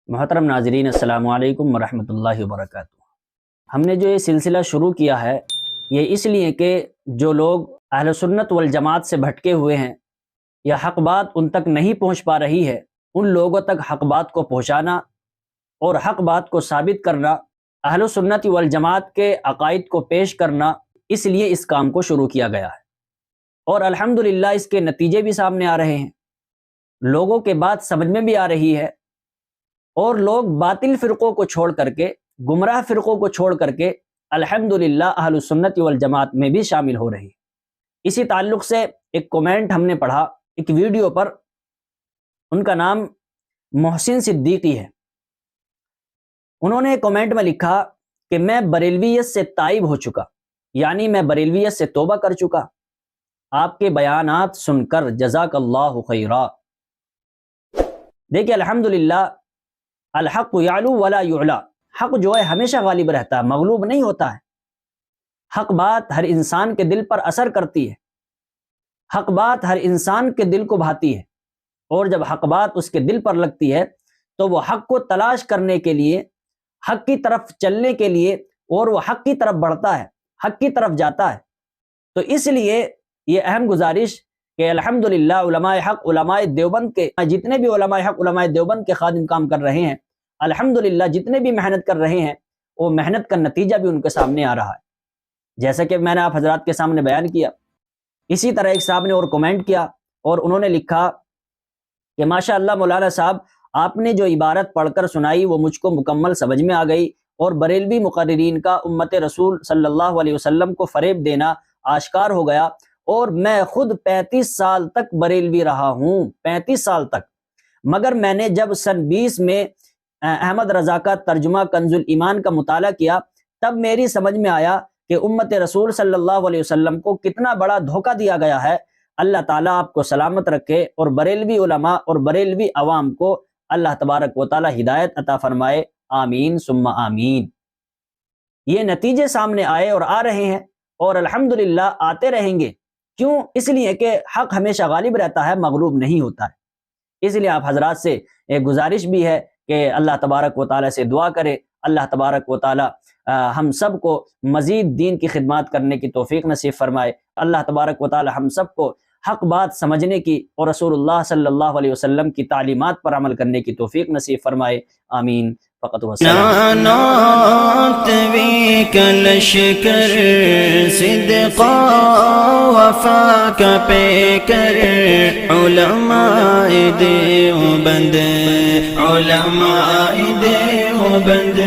محترم ناظرین، السلام علیکم ورحمۃ اللہ وبرکاتہ۔ ہم نے جو یہ سلسلہ شروع کیا ہے یہ اس لیے کہ جو لوگ اہل سنت والجماعت سے بھٹکے ہوئے ہیں یا حق بات ان تک نہیں پہنچ پا رہی ہے، ان لوگوں تک حق بات کو پہنچانا اور حق بات کو ثابت کرنا، اہل سنت والجماعت کے عقائد کو پیش کرنا، اس لیے اس کام کو شروع کیا گیا ہے۔ اور الحمدللہ اس کے نتیجے بھی سامنے آ رہے ہیں، لوگوں کے بات سمجھ میں بھی آ رہی ہے، اور لوگ باطل فرقوں کو چھوڑ کر کے، گمراہ فرقوں کو چھوڑ کر کے الحمدللہ اہل سنت والجماعت میں بھی شامل ہو رہی ہے۔ اسی تعلق سے ایک کومنٹ ہم نے پڑھا ایک ویڈیو پر، ان کا نام محسن صدیقی ہے۔ انہوں نے کومنٹ میں لکھا کہ میں بریلویت سے تائب ہو چکا، یعنی میں بریلویت سے توبہ کر چکا، آپ کے بیانات سن کر جزاک اللہ خیرا۔ دیکھیں الحمدللہ الحق یعلو ولا یعلا، حق جو ہے ہمیشہ غالب رہتا ہے، مغلوب نہیں ہوتا ہے۔ حق بات ہر انسان کے دل پر اثر کرتی ہے، حق بات ہر انسان کے دل کو بھاتی ہے، اور جب حق بات اس کے دل پر لگتی ہے تو وہ حق کو تلاش کرنے کے لیے، حق کی طرف چلنے کے لیے، اور وہ حق کی طرف بڑھتا ہے، حق کی طرف جاتا ہے۔ تو اس لیے یہ اہم گزارش کہ الحمدللہ علماء حق، علماء دیوبند کے جتنے بھی علماء حق، علماء دیوبند کے خادم کام کر رہے ہیں، الحمدللہ جتنے بھی محنت کر رہے ہیں، وہ محنت کا نتیجہ بھی ان کے سامنے آ رہا ہے، جیسا کہ میں نے آپ حضرات کے سامنے بیان کیا۔ اسی طرح ایک صاحب نے اور کومنٹ کیا اور انہوں نے لکھا کہ ماشاءاللہ مولانا صاحب، آپ نے جو عبارت پڑھ کر سنائی وہ مجھ کو مکمل سمجھ میں آ گئی، اور بریلوی مقررین کا امت رسول صلی اللہ علیہ وسلم کو فریب دینا آشکار ہو گیا، اور میں خود 35 سال تک بریلوی رہا ہوں، 35 سال تک، مگر میں نے جب سن 20 میں احمد رضا کا ترجمہ کنز الایمان کا مطالعہ کیا، تب میری سمجھ میں آیا کہ امت رسول صلی اللہ علیہ وسلم کو کتنا بڑا دھوکہ دیا گیا ہے۔ اللہ تعالیٰ آپ کو سلامت رکھے، اور بریلوی علماء اور بریلوی عوام کو اللہ تبارک و تعالیٰ ہدایت عطا فرمائے، آمین ثم آمین۔ یہ نتیجے سامنے آئے اور آ رہے ہیں، اور الحمدللہ آتے رہیں گے۔ کیوں؟ اس لیے کہ حق ہمیشہ غالب رہتا ہے، مغلوب نہیں ہوتا ہے۔ اس لیے آپ حضرات سے ایک گزارش بھی ہے کہ اللہ تبارک و تعالیٰ سے دعا کرے، اللہ تبارک و تعالیٰ ہم سب کو مزید دین کی خدمات کرنے کی توفیق نصیب فرمائے۔ اللہ تبارک و تعالیٰ ہم سب کو حق بات سمجھنے کی اور رسول اللہ صلی اللہ علیہ وسلم کی تعلیمات پر عمل کرنے کی توفیق نصیب فرمائے، آمین۔ فقط نانات وی کا لشکر صدقا وفا کا پیکر، علماء دیوبند، علماء دیوبند۔